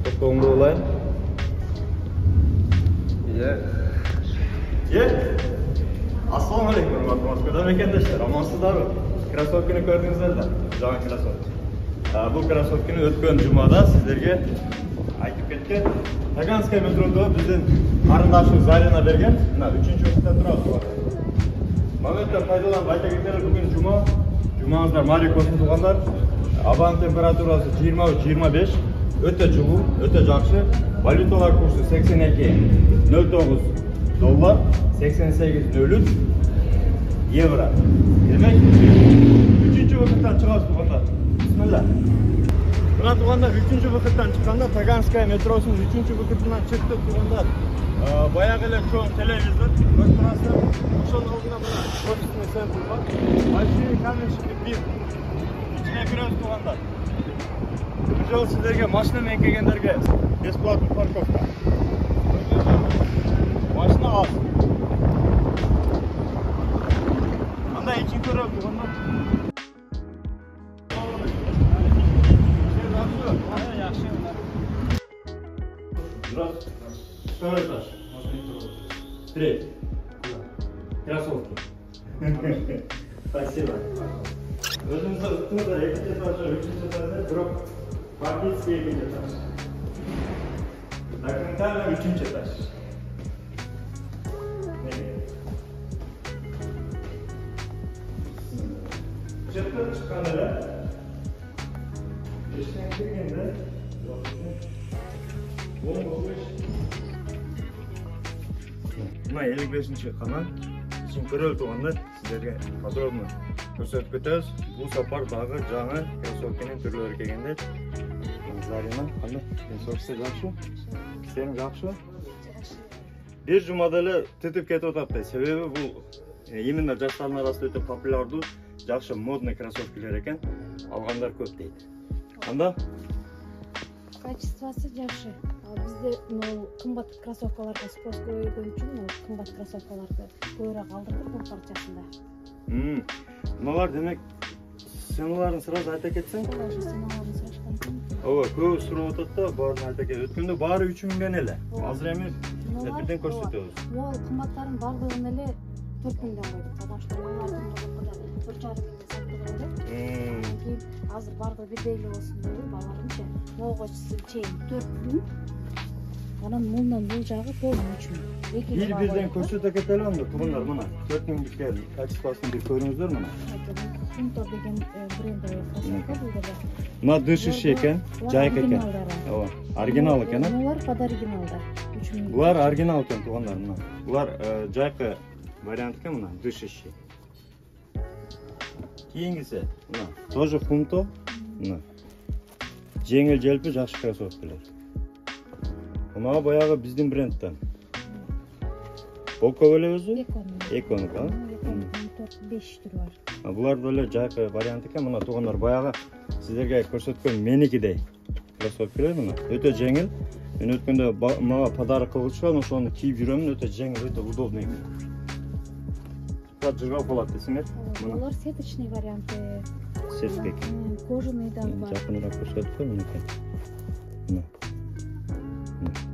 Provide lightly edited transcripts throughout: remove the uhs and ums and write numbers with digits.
Topuğumda olayım. Assalomu alaykum, hurmatli Moskvadan arkadaşlar. Amansızlar mı? Krossovkani ko'rdingizlar da. Жаңа krossovka. Bu krossovkani o'tgan jumada sizlarga aytib ketgan. Taganskaya metroda bizning qarindoshimiz Zarina bergan. Mana 3-o'rinda turadi. Momentdan foydalanib ayta ketaylik, bugun juma. Jumamizda Mariya ko'rsin tug'anlar. Havanın temperaturasi 23-25. O'ta jug'um, o'ta yaxshi. Valyutalar kursi 82.09 dollar, 88.03 euro. Demek 3. vakitdan chiqamiz tug'anlar. Bismillah. Buna tug'anlar 3. vakitdan chiqqanda Taganskaya metrosining 3. vakitidan chiqdi tug'anlar. Boyag'ilar cho'ng televizor, ko'rib turasizlar. O'shaning oldida mana ko'rsatma sentr bor. Большие камешки bir. İçine kiramiz tug'anlar. Bu yol sizlarga mashina bilan kelganlarga besplatniy parkovka. Mashina al. Qanday ichini ko'rib tug'anlar? Yaxshi. Здравствуйте. Второй этаж. Третий. Кроссовки. Спасибо. O'zimizda ustida ikkinchi etaj, uchinchi etajda biroq parketskiy ikkinchi etaj. Dokmentально uchinchi etaj. Chetga chiqqanida eshikdan kirganda Buna 55-kanal için ko'rib turganda sizlarga подробно ko'rsatib ketamiz. Bu safar dag'i жаңа krossovkaning turlari kelganda. Zarina, qanday? So'rasa yaxshi? Sen yaxshi? Bir jumadali tetib ketyapti. Sebebi bu именно yoshlarning orasida o'ta populyardir. Yaxshi modniy krossovkalar ekan. Alganlar ko'p deydi. Qanday? Качествосы yaxshi. Bizde qimmat krossovkalarga sпрос qo'ygan uchun qimmat krossovkalarni ko'proq aldirdik bu parchasida. Bular demek senalarni sırası ayta ketsin. Senalarni sırashgan. Ova, ko'p so'rab o'tdi, borni ayta ket. O'tganda bari 3000 ga nela. Hozir emas. Birden ko'rsatamiz. Mol qimmatlarin barlig'ini ele 4000 dan qo'ydik. Adashtirmalarni to'g'ri 1,5 mingga sotdik. Keyin hozir barlig'i birdayli bo'lsin deb balarimcha mo'g'ochisi cheyin 4000. Ana bundan bu jag'i 3000. Bir-birden ko'rsata ketelim de turunlar mana 4000 ga kachifasini bir ko'ringizlar mana. Punto degan brendi krossovka bo'ldi. Mana dışışı ekan, jayqa ekan. Ova, original ekan. Bular pod originallar. 3000. Bular original ekan turunlar mana. Bular jayqa variant ekan mana dışışı. Keyingisi mana тоже punto. Mana. Жеңіл желпі жақсы krossovkalar. Ama bayağı bizden brendten. Boka öyle özü? Ekonik ha? 5 tür var. Bular böyle jayqa variant ekan. Mana tuğanlar bayağı sizlerge ko'rsatgan menikidey krossovkalar mana. Öte жеңіл. Men o'tganda menga pодарок qilishgan, o'shani kiyib yuraman, o'ta жеңіл, o'ta удобный ekan. Jig'ab qoladi desinglar. Bular сеточный варианты. Сетка ekan. Кожаный да бар. Yaqinroq ko'rsatib qo'y mana ekan. Mana.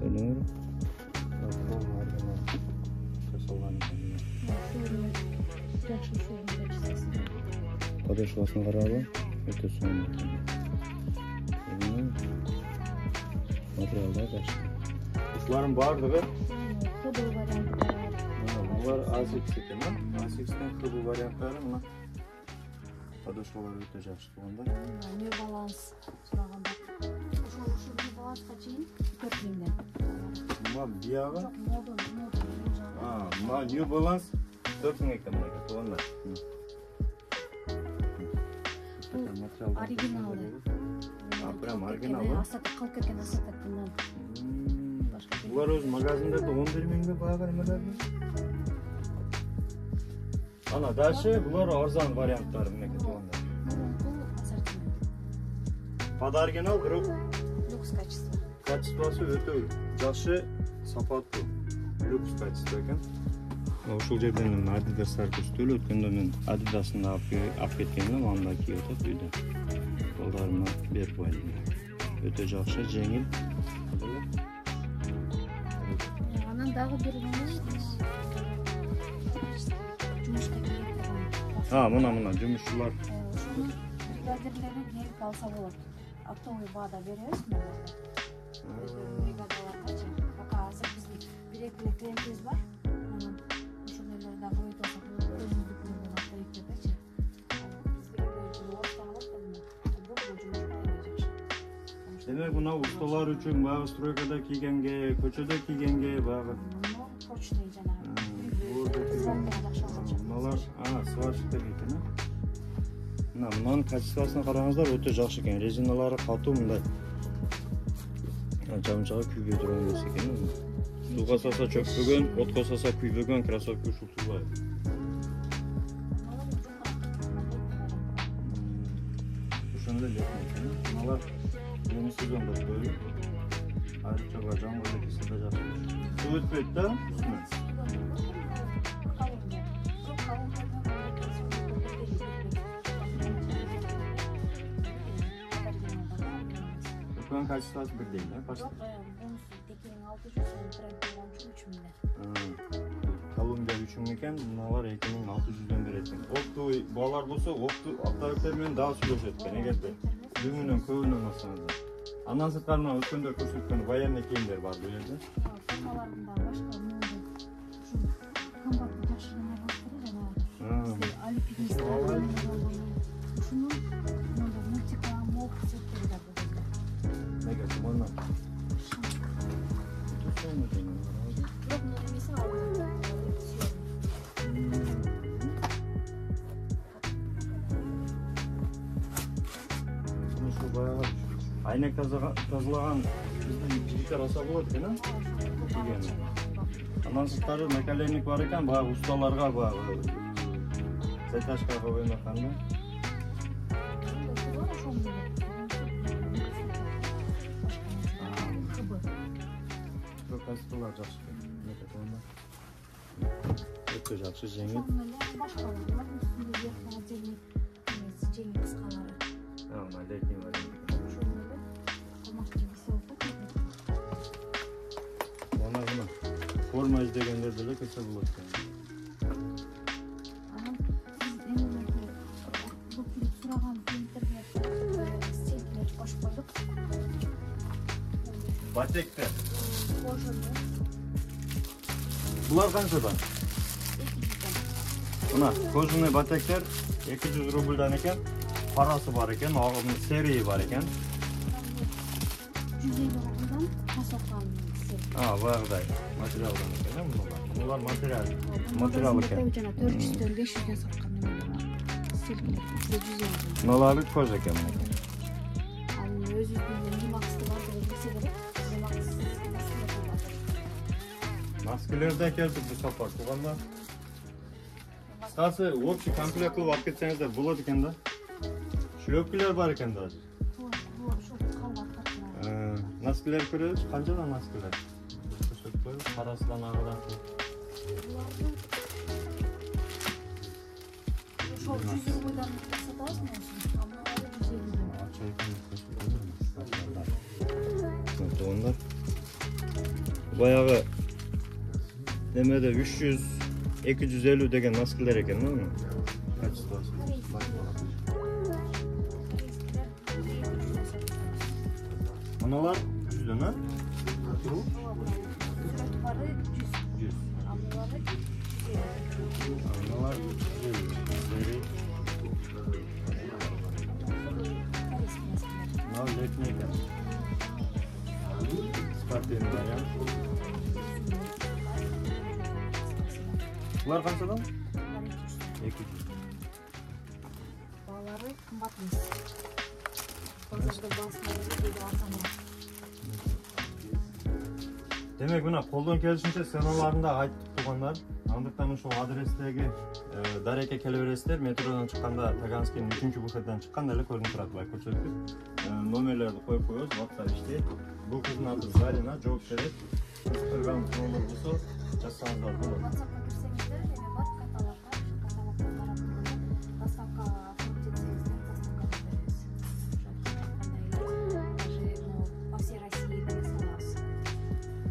Mana. Подошвасына қарабы, өте соңында. Материалдар жақсы. Осылардың барлығы Хыбыл варианттары. Бұлар ASICS екен, ASICS-тен хыбыл варианттары мына. Подошвалар өте жақсы болғанда. New Balance сұрағанда. Ошо New Balance-қа чейин 4000-ден. Мына бияғы? Жоқ, модон. Мына New Balance 4000 екен мына туғандар. Оригиналы. Прям оригиналы. Асаты қалып кеткен асаттардан. Бұлар өз магазиндерді 10 бермеңді баға немелер ме? Ана, дальше бұлар арзан варианттары мінеке туғандар. Бұл ассортимент. Под оригинал, бірақ Люкс качество. качествосы өте жақсы, сапатты. Люкс качество екен. Ошол жерден Адидастар көстөлү өткөндө мен Адидасын алып кеткенде мамда кийип атат үйдө. Колдарыма берип койдум. Öte жақсы, жеңіл. Анан дагы бир Мына жұмысшылар. Ошону бригадирлери келип алса болот. Оптовый баада беребиз мына. Бригадаларгачы. Пока азыр биздин бир-эки клиентибиз бар. Анан ошолордон коюп алсак өзүбүздүкүн болот клиенттердечи. Демек мына усталар үчүн баягы стройкада кийгенге, көчөдө кийгенге баягы почтный жанагы. Мыналар, сварщиктер экен. Мынанын качествосуна караңыздар, өтө жакшы экен. Резиналары катуу мындай. Жамчага күйбөй турган эмес экен. Сууга салса чөкпөгөн, отко салса күйбөгөн кроссовка ушултулбай. Ошондой эле экен. Мыналар yeni sezonda böyle. Ayrıca jangırda kese de жакшы. Суу өтпөйт да? Öpön kачествоsu bir değil, ha? Yok, bonusu tekinin 600, trendden 3000. Kolumbiya 3000 eкен, мыналар 2600'den берет. Опту балар болсо, опту автовектер менен дагы сүйлөшөт экен, эгерде дүңүнөн көбүнөн алсаңыздар. Андан сырткары мына өткөндө көрсөткөн военный кийимдер бар бул жерде. Формаларында башка мындай ушу комбаттын жакшыгына бастырып жанагы. Алпинист. Ушуну мындай мультикам сеттери да болду. Неге мына? Yok, bunu emesi aldım. Şu bayağı aynek тазалаган биздин жигиттер алса болот экен, а? Андан сырткары мекалерник бар экен, баягы усталарга баягы затяжка коюп аткан да. Кастылар жакшы экен. Мека тоонда. Өтө жакшы жеңил. Башка бар, үстүндө жакшы жеңил. Жеңил кыскалары. Мына летний вариант. Мына форма издегендер деле кесе болот экен. Анан биз эмелерге бул кирип сураган клиенттерге стилдер кошуп койдук. Батектер. Кожаный. Булар канчадан? Мына кожаный батектер 200 рубльдан экен. Парасы бар экен, агымы серии бар экен. 150 рубльдан касапкан серия. Баягыдай материалдан экен, мунулар материал экен. Жана 400-дөн 500дөн саткан эмелер бар. Сериялер 150. Мунулар коз экен. Анын өзүнүн лимаксы бар деп билсе керек. Маскелерде келди бул сапар кылганда. Кысқасы общий комплект кылып алып кетсеңиздер болот экен да. Шлёпкалар бар экен да. Носкилер көрөбүз, канчадан носкилер? Көрсөтпөй, парасынан агыдан. Ошол 100 рубльдан сатабызбы? Амалары 150. Тоондар. Баягы немеде 300, 250 деген носкилер экен, мына. Качествосы. Мыналар 100дөн, а? Бары 100. Амалары 150. Мыналар 150. Мына летний экен. Спортивный вариант. Булар канчадан? 200. Балары кымбат эмес. Базарда басмай деп алсам. Демек мына колдон келишинче сценаларында айтып тургандар, андыктан ушул адрестеги дарекке келе бересиздер. Метродон чыкканда Таганскийдин 3-буфеттен чыкканда эле көрүнүп турат, бай көрсөтүп. Номерлерди коюп коебуз, WhatsApp иштейт. Бул кыздын аты Зарина, жооп берет. Кызыктырган номер болсо жазсаңыздар болот. WhatsAppка кирсеңиздер, эме бар каталогга, каталогдон карап доставка беребиз.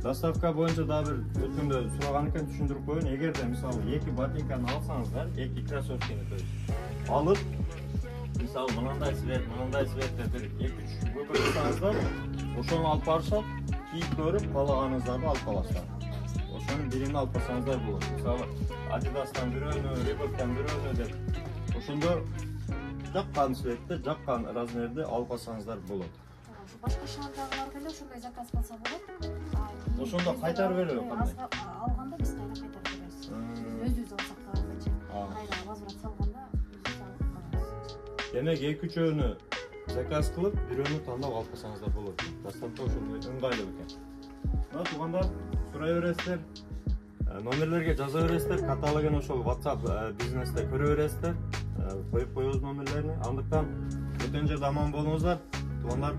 Доставка боюнча да бир өткөндө сураган экен, түшүндүрүп коеюн. Эгерде мисалы 2 ботинканы алсаңыздар, 2 кроссовканы то есть алып, мисалы мынандай цвет деп 2-3 выбор кылсаңыздар, ошону алып барышат, кийип көрүп, каалаганыңыздарды алып каласыздар. Ошонун бирин алып барсаңыздар болот. Мисалы Adidas'tan бирөөнү, Reebok'tan бирөөнү деп ошондо жаккан цветте, жаккан размерде алып алсаңыздар болот. Башка шаардагыларга эле ошондой заказ кылса болот. Ошондо кайтарып берет. Алганда биз кайра кайтарып беребиз. Өзүбүз алсак да алгача. Кайра возврат салганда өзүбүз алып калабыз. Демек 2-3-өөнү заказ кылып, бирөөнү тандап алып калсаңыздар болот. Доставка ошондой ыңгайлуу экен. Мына туугандар, сурай бересиздер. Номерлерге жаза бересиздер, каталогун ошол WhatsApp бизнесте көрө бересиздер. Коюп коебуз номерлерини. Андыктан бүтүн жерде аман болуңуздар. Туугандар.